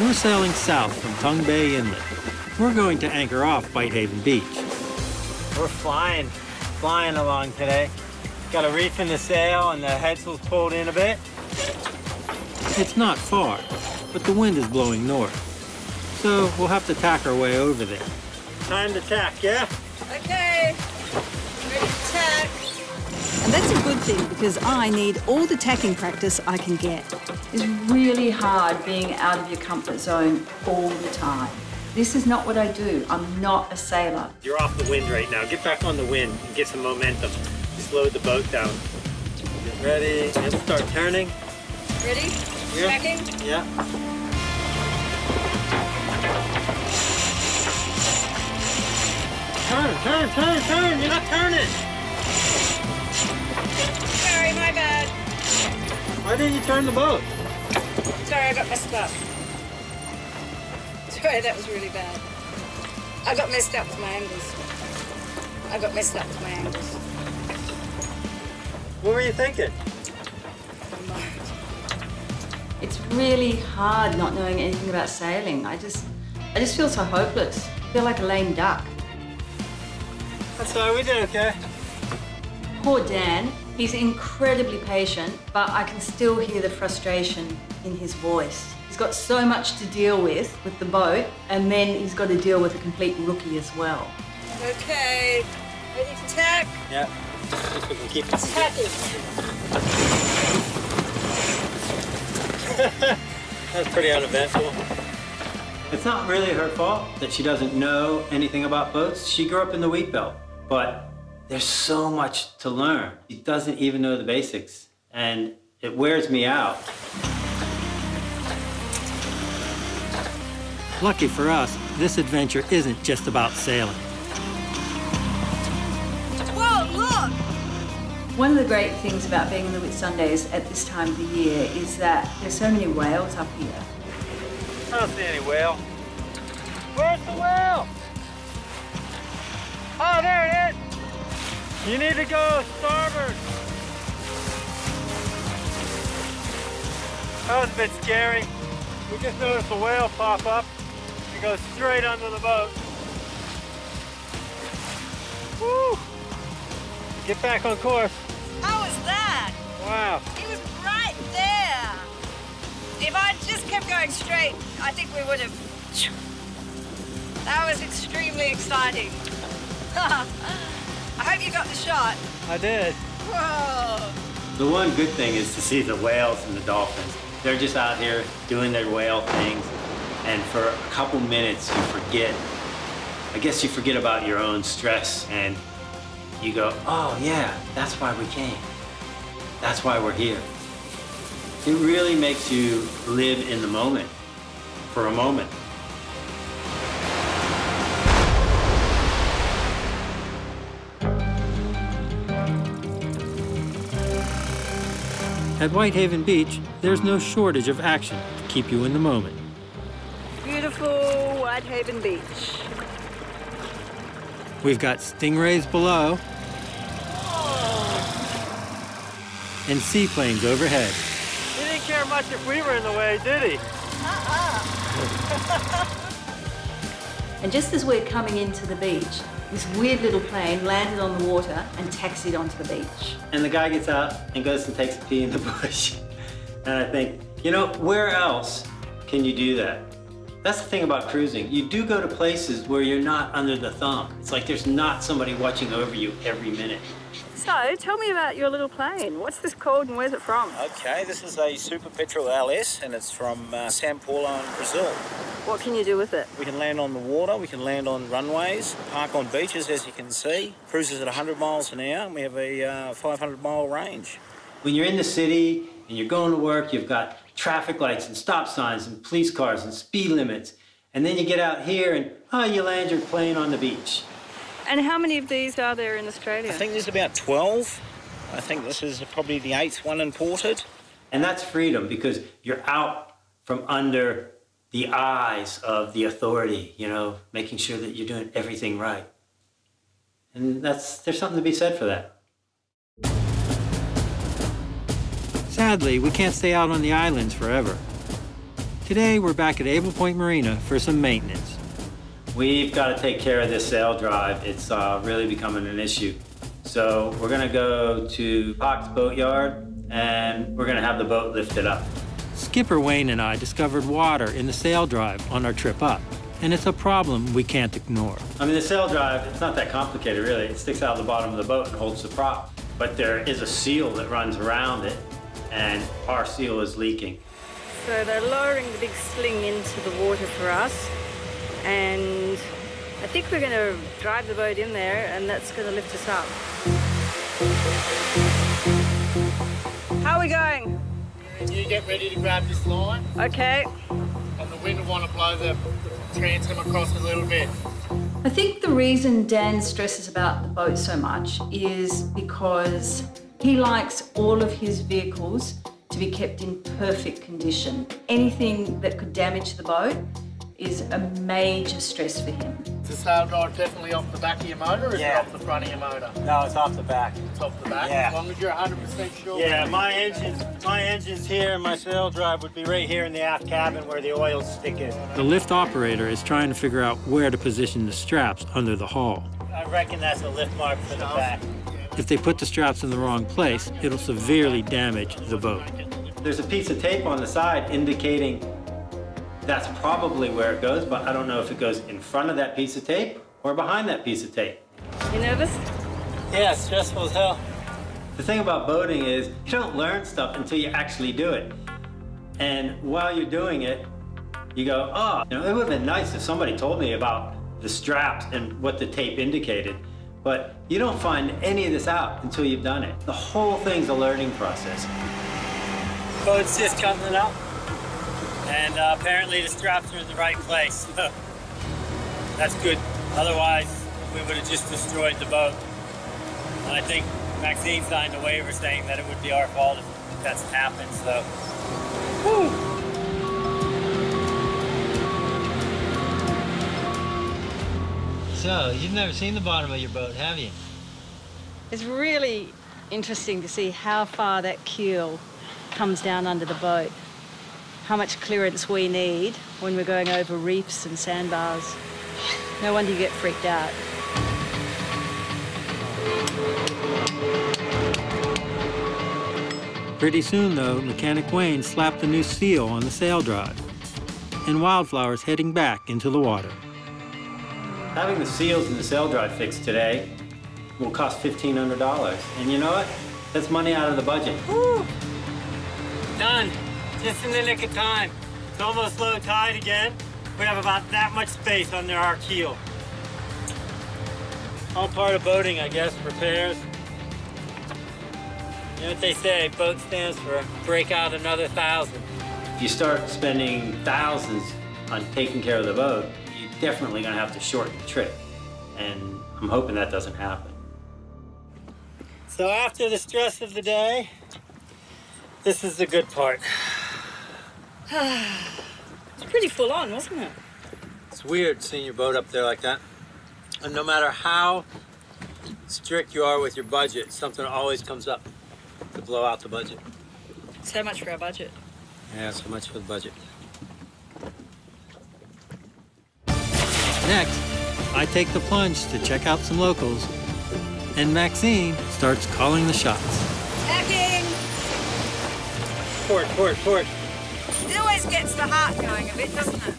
We're sailing south from Tongue Bay Inlet. We're going to anchor off Whitehaven Beach. We're flying along today. Got a reef in the sail and the headsail's pulled in a bit. It's not far, but the wind is blowing north. So we'll have to tack our way over there. Time to tack, yeah? Okay, ready to tack. And that's a good thing because I need all the tacking practice I can get. It's really hard being out of your comfort zone all the time. This is not what I do. I'm not a sailor. You're off the wind right now. Get back on the wind and get some momentum. Slow the boat down. Get ready and start turning. Ready? Yeah. Tacking? Yeah. Turn. You're not turning. Sorry, my bad. Why didn't you turn the boat? Sorry, I got messed up. Sorry, that was really bad. I got messed up with my angles. What were you thinking? It's really hard not knowing anything about sailing. I just feel so hopeless. I feel like a lame duck. That's all right, we did okay. Poor Dan. He's incredibly patient, but I can still hear the frustration in his voice. He's got so much to deal with the boat, and then he's got to deal with a complete rookie as well. Okay, ready to tack? Yeah. If we can keep it. Tacking. That's pretty uneventful. It's not really her fault that she doesn't know anything about boats. She grew up in the wheat belt, but there's so much to learn. She doesn't even know the basics, and it wears me out. Lucky for us, this adventure isn't just about sailing. Whoa, look! One of the great things about being in the Whitsundays at this time of the year is that there's so many whales up here. I don't see any whale. Where's the whale? Oh, there it is! You need to go starboard. That was a bit scary. We just noticed a whale pop up and go straight under the boat. Woo! Get back on course. How was that? Wow. He was right there. If I'd just kept going straight, I think we would have... That was extremely exciting. I hope you got the shot. I did. Whoa. The one good thing is to see the whales and the dolphins. They're just out here doing their whale things, and for a couple minutes you forget. I guess you forget about your own stress, and you go, oh yeah, that's why we came. That's why we're here. It really makes you live in the moment for a moment. At Whitehaven Beach, there's no shortage of action to keep you in the moment. Beautiful Whitehaven Beach. We've got stingrays below and seaplanes overhead. He didn't care much if we were in the way, did he? And just as we're coming into the beach, this weird little plane landed on the water and taxied onto the beach. And the guy gets out and goes and takes a pee in the bush. And I think, you know, where else can you do that? That's the thing about cruising. You do go to places where you're not under the thumb. It's like there's not somebody watching over you every minute. So, tell me about your little plane. What's this called and where's it from? Okay, this is a Super Petrel LS and it's from São Paulo in Brazil. What can you do with it? We can land on the water, we can land on runways, park on beaches as you can see. Cruises at 100 miles an hour and we have a 500-mile range. When you're in the city and you're going to work, you've got traffic lights and stop signs and police cars and speed limits. And then you get out here and, you land your plane on the beach. And how many of these are there in Australia? I think there's about 12. I think this is probably the 8th one imported. And that's freedom because you're out from under the eyes of the authority, you know, making sure that you're doing everything right. And there's something to be said for that. Sadly, we can't stay out on the islands forever. Today, we're back at Able Point Marina for some maintenance. We've got to take care of this sail drive. It's really becoming an issue. So we're gonna go to Pock's Boatyard and we're gonna have the boat lifted up. Skipper Wayne and I discovered water in the sail drive on our trip up, and it's a problem we can't ignore. I mean, the sail drive, it's not that complicated, really. It sticks out of the bottom of the boat and holds the prop. But there is a seal that runs around it, and our seal is leaking. So they're lowering the big sling into the water for us, and I think we're going to drive the boat in there, and that's going to lift us up. How are we going? You get ready to grab this line. Okay. And the wind will want to blow the transom across a little bit. I think the reason Dan stresses about the boat so much is because he likes all of his vehicles to be kept in perfect condition. Anything that could damage the boat is a major stress for him. Is the sail drive definitely off the back of your motor, or is it off the front of your motor? No, it's off the back. It's off the back? Yeah. As long as you're 100% sure? Yeah, my engine's here, and my sail drive would be right here in the aft cabin where the oil's sticking. The lift operator is trying to figure out where to position the straps under the hull. I reckon that's a lift mark for the back. If they put the straps in the wrong place, it'll severely damage the boat. There's a piece of tape on the side indicating that's probably where it goes, but I don't know if it goes in front of that piece of tape or behind that piece of tape. You nervous? Yeah, stressful as hell. The thing about boating is you don't learn stuff until you actually do it. And while you're doing it, you go, oh, it would have been nice if somebody told me about the straps and what the tape indicated. But you don't find any of this out until you've done it. The whole thing's a learning process. Boat's just coming up, and apparently the straps are in the right place. That's good. Otherwise, we would have just destroyed the boat. And I think Maxine signed a waiver saying that it would be our fault if that's happened, so. Whew. So, you've never seen the bottom of your boat, have you? It's really interesting to see how far that keel comes down under the boat, how much clearance we need when we're going over reefs and sandbars. No wonder you get freaked out. Pretty soon, though, Mechanic Wayne slapped the new seal on the sail drive, and Wildflower's heading back into the water. Having the seals in the sail drive fixed today will cost $1,500. And you know what? That's money out of the budget. Whew. Done. Just in the nick of time. It's almost low tide again. We have about that much space under our keel. All part of boating, I guess, repairs. You know what they say, boat stands for break out another 1,000. If you start spending thousands on taking care of the boat, you're definitely gonna have to shorten the trip. And I'm hoping that doesn't happen. So after the stress of the day, this is the good part. It's pretty full on, wasn't it? It's weird seeing your boat up there like that. And no matter how strict you are with your budget, something always comes up to blow out the budget. So much for our budget. Yeah, so much for the budget. Next, I take the plunge to check out some locals, and Maxine starts calling the shots. Tacking! Port. It always gets the heart going a bit, doesn't it?